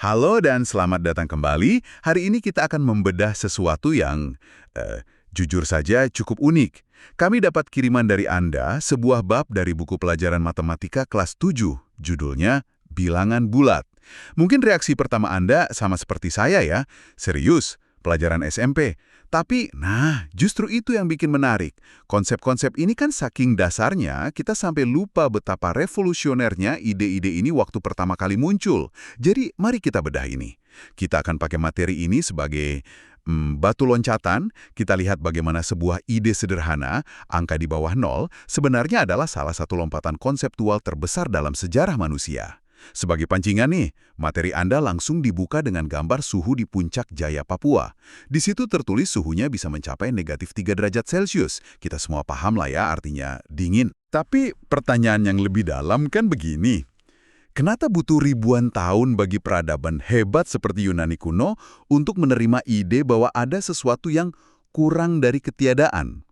Halo dan selamat datang kembali. Hari ini kita akan membedah sesuatu yang, jujur saja cukup unik. Kami dapat kiriman dari Anda sebuah bab dari buku pelajaran matematika kelas 7, judulnya Bilangan Bulat. Mungkin reaksi pertama Anda sama seperti saya ya, serius, pelajaran SMP. Tapi, justru itu yang bikin menarik. Konsep-konsep ini kan saking dasarnya, kita sampai lupa betapa revolusionernya ide-ide ini waktu pertama kali muncul. Jadi, mari kita bedah ini. Kita akan pakai materi ini sebagai batu loncatan. Kita lihat bagaimana sebuah ide sederhana, angka di bawah nol, sebenarnya adalah salah satu lompatan konseptual terbesar dalam sejarah manusia. Sebagai pancingan nih, materi Anda langsung dibuka dengan gambar suhu di puncak Jaya, Papua. Di situ tertulis suhunya bisa mencapai negatif 3 derajat Celcius. Kita semua paham lah ya, artinya dingin. Tapi pertanyaan yang lebih dalam kan begini. Kenapa butuh ribuan tahun bagi peradaban hebat seperti Yunani kuno untuk menerima ide bahwa ada sesuatu yang kurang dari ketiadaan?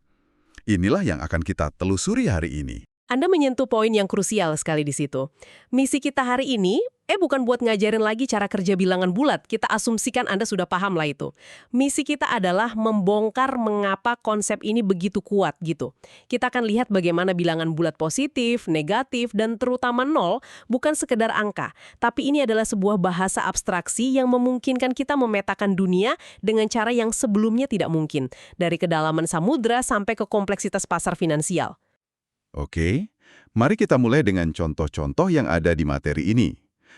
Inilah yang akan kita telusuri hari ini. Anda menyentuh poin yang krusial sekali di situ. Misi kita hari ini, bukan buat ngajarin lagi cara kerja bilangan bulat. Kita asumsikan Anda sudah paham lah itu. Misi kita adalah membongkar mengapa konsep ini begitu kuat gitu. Kita akan lihat bagaimana bilangan bulat positif, negatif, dan terutama nol bukan sekedar angka. Tapi ini adalah sebuah bahasa abstraksi yang memungkinkan kita memetakan dunia dengan cara yang sebelumnya tidak mungkin. Dari kedalaman samudra sampai ke kompleksitas pasar finansial. Oke, mari kita mulai dengan contoh-contoh yang ada di materi ini.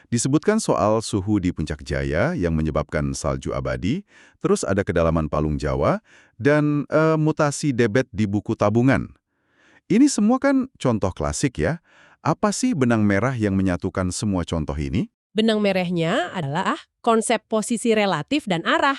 Disebutkan soal suhu di Puncak Jaya yang menyebabkan salju abadi, terus ada kedalaman Palung Jawa, dan mutasi debit di buku tabungan. Ini semua kan contoh klasik ya. Apa sih benang merah yang menyatukan semua contoh ini? Benang merahnya adalah konsep posisi relatif dan arah.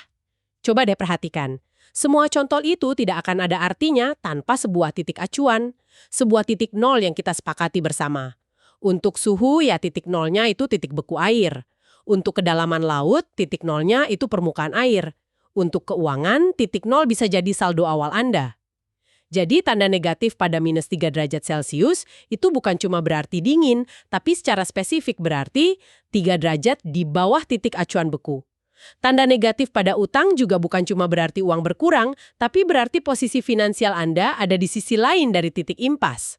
Coba deh perhatikan. Semua contoh itu tidak akan ada artinya tanpa sebuah titik acuan. Sebuah titik nol yang kita sepakati bersama. Untuk suhu ya titik nolnya itu titik beku air. Untuk kedalaman laut, titik nolnya itu permukaan air. Untuk keuangan, titik nol bisa jadi saldo awal Anda. Jadi tanda negatif pada minus 3 derajat Celcius itu bukan cuma berarti dingin, tapi secara spesifik berarti 3 derajat di bawah titik acuan beku. Tanda negatif pada utang juga bukan cuma berarti uang berkurang, tapi berarti posisi finansial Anda ada di sisi lain dari titik impas.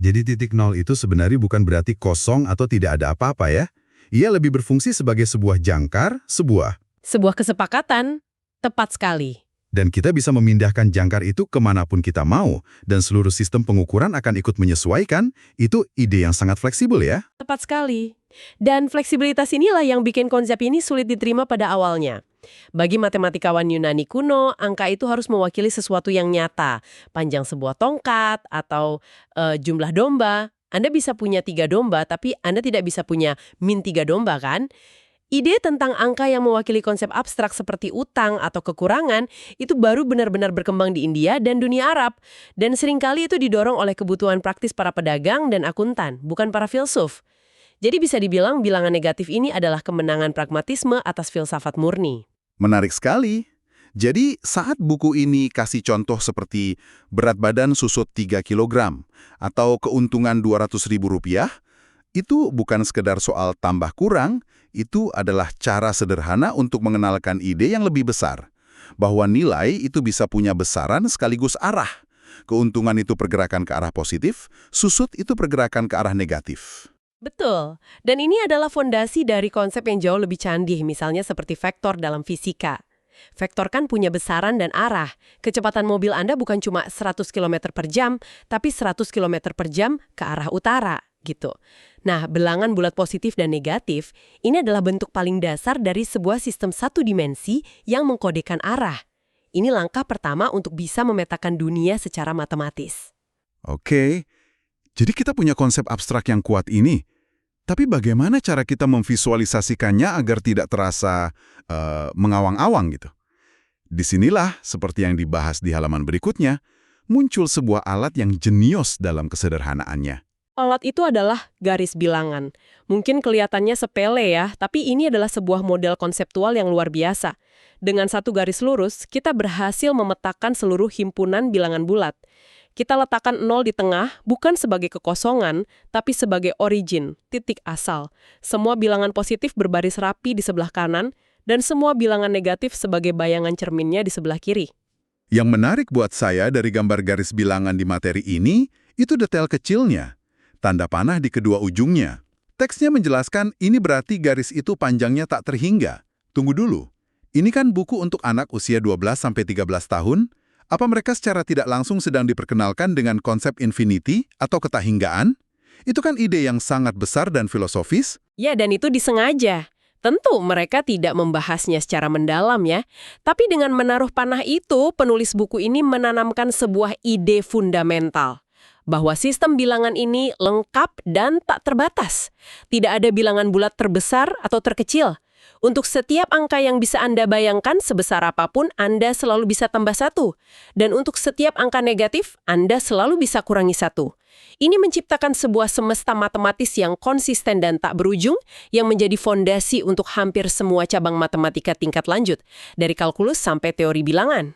Jadi titik nol itu sebenarnya bukan berarti kosong atau tidak ada apa-apa ya? Ia lebih berfungsi sebagai sebuah jangkar, Sebuah kesepakatan, tepat sekali. Dan kita bisa memindahkan jangkar itu kemanapun kita mau, dan seluruh sistem pengukuran akan ikut menyesuaikan. Itu ide yang sangat fleksibel ya? Tepat sekali. Dan fleksibilitas inilah yang bikin konsep ini sulit diterima pada awalnya. Bagi matematikawan Yunani kuno, angka itu harus mewakili sesuatu yang nyata. Panjang sebuah tongkat atau jumlah domba. Anda bisa punya 3 domba, tapi Anda tidak bisa punya min 3 domba kan? Ide tentang angka yang mewakili konsep abstrak seperti utang atau kekurangan itu baru benar-benar berkembang di India dan dunia Arab. Dan seringkali itu didorong oleh kebutuhan praktis para pedagang dan akuntan, bukan para filsuf. Jadi bisa dibilang bilangan negatif ini adalah kemenangan pragmatisme atas filsafat murni. Menarik sekali. Jadi saat buku ini kasih contoh seperti berat badan susut 3 kg atau keuntungan Rp200.000, itu bukan sekedar soal tambah kurang, itu adalah cara sederhana untuk mengenalkan ide yang lebih besar. Bahwa nilai itu bisa punya besaran sekaligus arah. Keuntungan itu pergerakan ke arah positif, susut itu pergerakan ke arah negatif. Betul. Dan ini adalah fondasi dari konsep yang jauh lebih canggih, misalnya seperti vektor dalam fisika. Vektor kan punya besaran dan arah. Kecepatan mobil Anda bukan cuma 100 km per jam, tapi 100 km per jam ke arah utara, gitu. Nah, bilangan bulat positif dan negatif, ini adalah bentuk paling dasar dari sebuah sistem satu dimensi yang mengkodekan arah. Ini langkah pertama untuk bisa memetakan dunia secara matematis. Oke. Jadi kita punya konsep abstrak yang kuat ini. Tapi bagaimana cara kita memvisualisasikannya agar tidak terasa mengawang-awang gitu? Disinilah, seperti yang dibahas di halaman berikutnya, muncul sebuah alat yang jenius dalam kesederhanaannya. Alat itu adalah garis bilangan. Mungkin kelihatannya sepele ya, tapi ini adalah sebuah model konseptual yang luar biasa. Dengan satu garis lurus, kita berhasil memetakan seluruh himpunan bilangan bulat. Kita letakkan 0 di tengah bukan sebagai kekosongan, tapi sebagai origin, titik asal. Semua bilangan positif berbaris rapi di sebelah kanan, dan semua bilangan negatif sebagai bayangan cerminnya di sebelah kiri. Yang menarik buat saya dari gambar garis bilangan di materi ini, itu detail kecilnya. Tanda panah di kedua ujungnya. Teksnya menjelaskan ini berarti garis itu panjangnya tak terhingga. Tunggu dulu, ini kan buku untuk anak usia 12-13 tahun? Apa mereka secara tidak langsung sedang diperkenalkan dengan konsep infinity atau ketahinggaan? Itu kan ide yang sangat besar dan filosofis. Ya, dan itu disengaja. Tentu mereka tidak membahasnya secara mendalam ya. Tapi dengan menaruh panah itu, penulis buku ini menanamkan sebuah ide fundamental. Bahwa sistem bilangan ini lengkap dan tak terbatas. Tidak ada bilangan bulat terbesar atau terkecil. Untuk setiap angka yang bisa Anda bayangkan sebesar apapun, Anda selalu bisa tambah 1. Dan untuk setiap angka negatif, Anda selalu bisa kurangi 1. Ini menciptakan sebuah semesta matematis yang konsisten dan tak berujung, yang menjadi fondasi untuk hampir semua cabang matematika tingkat lanjut, dari kalkulus sampai teori bilangan.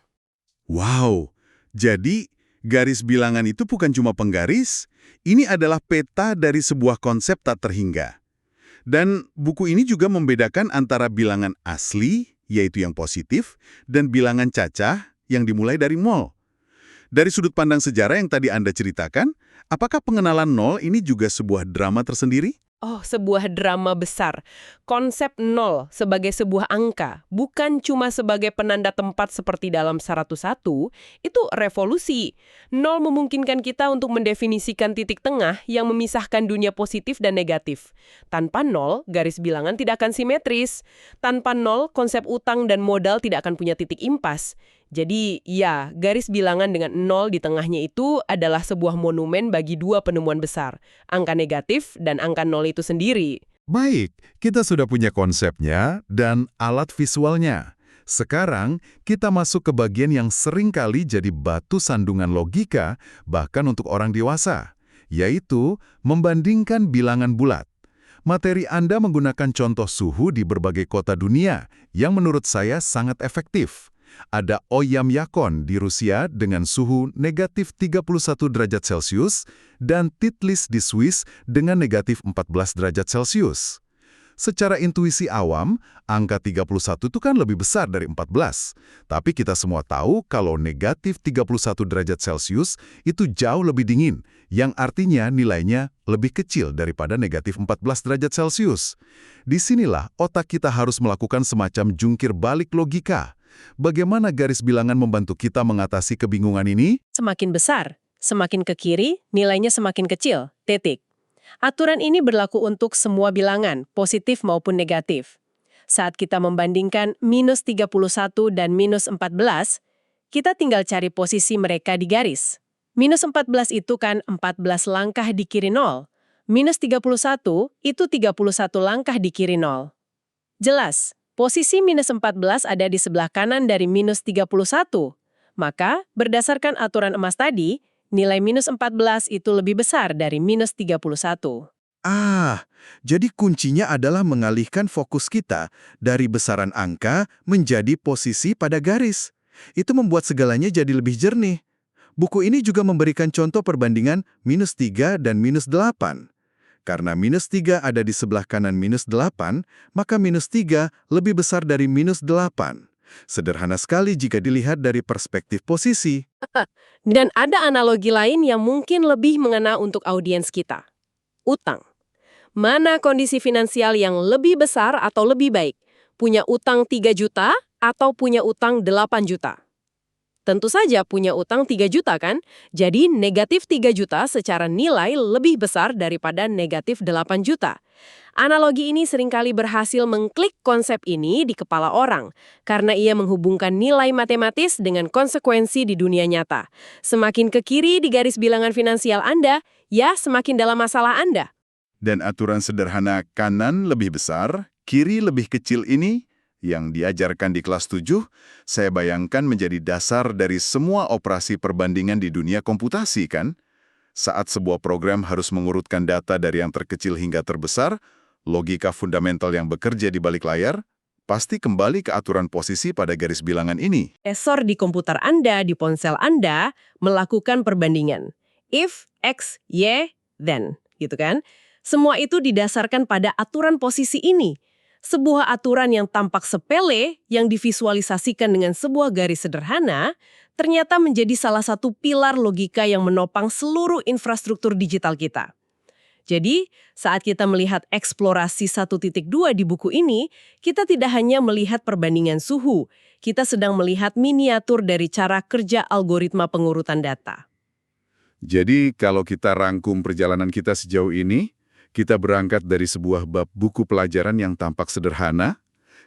Wow, jadi garis bilangan itu bukan cuma penggaris, ini adalah peta dari sebuah konsep tak terhingga. Dan buku ini juga membedakan antara bilangan asli, yaitu yang positif, dan bilangan cacah yang dimulai dari nol. Dari sudut pandang sejarah yang tadi Anda ceritakan, apakah pengenalan nol ini juga sebuah drama tersendiri? Oh, sebuah drama besar. Konsep 0 sebagai sebuah angka, bukan cuma sebagai penanda tempat seperti dalam 101, itu revolusi. 0 memungkinkan kita untuk mendefinisikan titik tengah yang memisahkan dunia positif dan negatif. Tanpa 0, garis bilangan tidak akan simetris. Tanpa 0, konsep utang dan modal tidak akan punya titik impas. Jadi, ya, garis bilangan dengan 0 di tengahnya itu adalah sebuah monumen bagi dua penemuan besar, angka negatif dan angka 0 itu sendiri. Baik, kita sudah punya konsepnya dan alat visualnya. Sekarang, kita masuk ke bagian yang sering kali jadi batu sandungan logika, bahkan untuk orang dewasa, yaitu membandingkan bilangan bulat. Materi Anda menggunakan contoh suhu di berbagai kota dunia, yang menurut saya sangat efektif. Ada Oyamyakon di Rusia dengan suhu negatif 31 derajat Celcius dan Titlis di Swiss dengan negatif 14 derajat Celcius. Secara intuisi awam, angka 31 itu kan lebih besar dari 14. Tapi kita semua tahu kalau negatif 31 derajat Celcius itu jauh lebih dingin, yang artinya nilainya lebih kecil daripada negatif 14 derajat Celcius. Disinilah otak kita harus melakukan semacam jungkir balik logika. Bagaimana garis bilangan membantu kita mengatasi kebingungan ini? Semakin besar, semakin ke kiri, nilainya semakin kecil, titik. Aturan ini berlaku untuk semua bilangan, positif maupun negatif. Saat kita membandingkan minus 31 dan minus 14, kita tinggal cari posisi mereka di garis. Minus 14 itu kan 14 langkah di kiri 0. Minus 31 itu 31 langkah di kiri 0. Jelas. Posisi minus 14 ada di sebelah kanan dari minus 31. Maka, berdasarkan aturan emas tadi, nilai minus 14 itu lebih besar dari minus 31. Jadi kuncinya adalah mengalihkan fokus kita dari besaran angka menjadi posisi pada garis. Itu membuat segalanya jadi lebih jernih. Buku ini juga memberikan contoh perbandingan minus 3 dan minus 8. Karena minus 3 ada di sebelah kanan minus 8, maka minus 3 lebih besar dari minus 8. Sederhana sekali jika dilihat dari perspektif posisi. Dan ada analogi lain yang mungkin lebih mengena untuk audiens kita. Utang. Mana kondisi finansial yang lebih besar atau lebih baik? Punya utang 3 juta atau punya utang 8 juta? Tentu saja punya utang 3 juta kan? Jadi negatif 3 juta secara nilai lebih besar daripada negatif 8 juta. Analogi ini seringkali berhasil mengklik konsep ini di kepala orang, karena ia menghubungkan nilai matematis dengan konsekuensi di dunia nyata. Semakin ke kiri di garis bilangan finansial Anda, ya semakin dalam masalah Anda. Dan aturan sederhana kanan lebih besar, kiri lebih kecil ini, yang diajarkan di kelas 7, saya bayangkan menjadi dasar dari semua operasi perbandingan di dunia komputasi, kan? Saat sebuah program harus mengurutkan data dari yang terkecil hingga terbesar, logika fundamental yang bekerja di balik layar pasti kembali ke aturan posisi pada garis bilangan ini. Prosesor di komputer Anda, di ponsel Anda, melakukan perbandingan. If, X, Y, then. Gitu kan? Semua itu didasarkan pada aturan posisi ini. Sebuah aturan yang tampak sepele, yang divisualisasikan dengan sebuah garis sederhana, ternyata menjadi salah satu pilar logika yang menopang seluruh infrastruktur digital kita. Jadi, saat kita melihat eksplorasi 1.2 di buku ini, kita tidak hanya melihat perbandingan suhu, kita sedang melihat miniatur dari cara kerja algoritma pengurutan data. Jadi, kalau kita rangkum perjalanan kita sejauh ini, kita berangkat dari sebuah bab buku pelajaran yang tampak sederhana.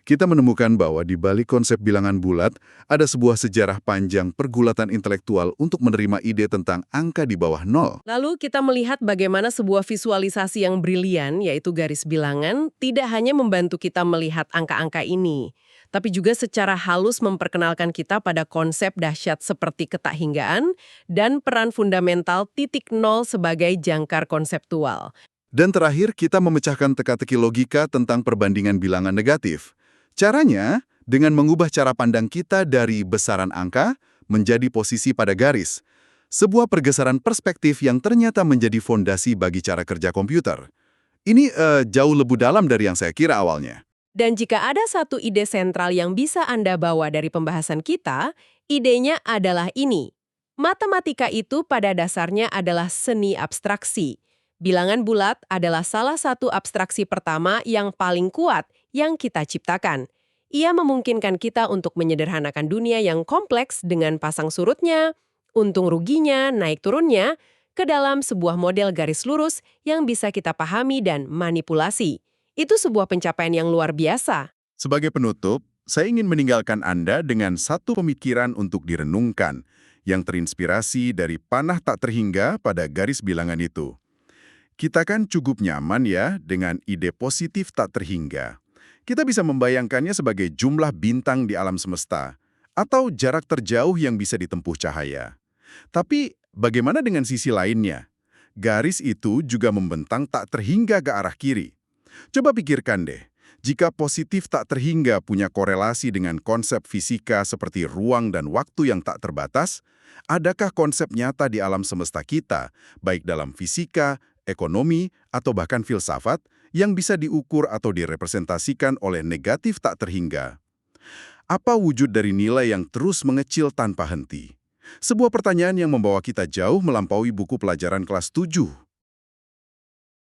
Kita menemukan bahwa di balik konsep bilangan bulat, ada sebuah sejarah panjang pergulatan intelektual untuk menerima ide tentang angka di bawah nol. Lalu kita melihat bagaimana sebuah visualisasi yang brilian, yaitu garis bilangan, tidak hanya membantu kita melihat angka-angka ini, tapi juga secara halus memperkenalkan kita pada konsep dahsyat seperti ketakhinggaan dan peran fundamental titik nol sebagai jangkar konseptual. Dan terakhir, kita memecahkan teka-teki logika tentang perbandingan bilangan negatif. Caranya, dengan mengubah cara pandang kita dari besaran angka menjadi posisi pada garis. Sebuah pergeseran perspektif yang ternyata menjadi fondasi bagi cara kerja komputer. Ini jauh lebih dalam dari yang saya kira awalnya. Dan jika ada satu ide sentral yang bisa Anda bawa dari pembahasan kita, idenya adalah ini. Matematika itu pada dasarnya adalah seni abstraksi. Bilangan bulat adalah salah satu abstraksi pertama yang paling kuat yang kita ciptakan. Ia memungkinkan kita untuk menyederhanakan dunia yang kompleks dengan pasang surutnya, untung ruginya, naik turunnya, ke dalam sebuah model garis lurus yang bisa kita pahami dan manipulasi. Itu sebuah pencapaian yang luar biasa. Sebagai penutup, saya ingin meninggalkan Anda dengan satu pemikiran untuk direnungkan, yang terinspirasi dari panah tak terhingga pada garis bilangan itu. Kita kan cukup nyaman ya dengan ide positif tak terhingga. Kita bisa membayangkannya sebagai jumlah bintang di alam semesta, atau jarak terjauh yang bisa ditempuh cahaya. Tapi bagaimana dengan sisi lainnya? Garis itu juga membentang tak terhingga ke arah kiri. Coba pikirkan deh, jika positif tak terhingga punya korelasi dengan konsep fisika seperti ruang dan waktu yang tak terbatas, adakah konsep nyata di alam semesta kita, baik dalam fisika, ekonomi, atau bahkan filsafat, yang bisa diukur atau direpresentasikan oleh negatif tak terhingga? Apa wujud dari nilai yang terus mengecil tanpa henti? Sebuah pertanyaan yang membawa kita jauh melampaui buku pelajaran kelas 7.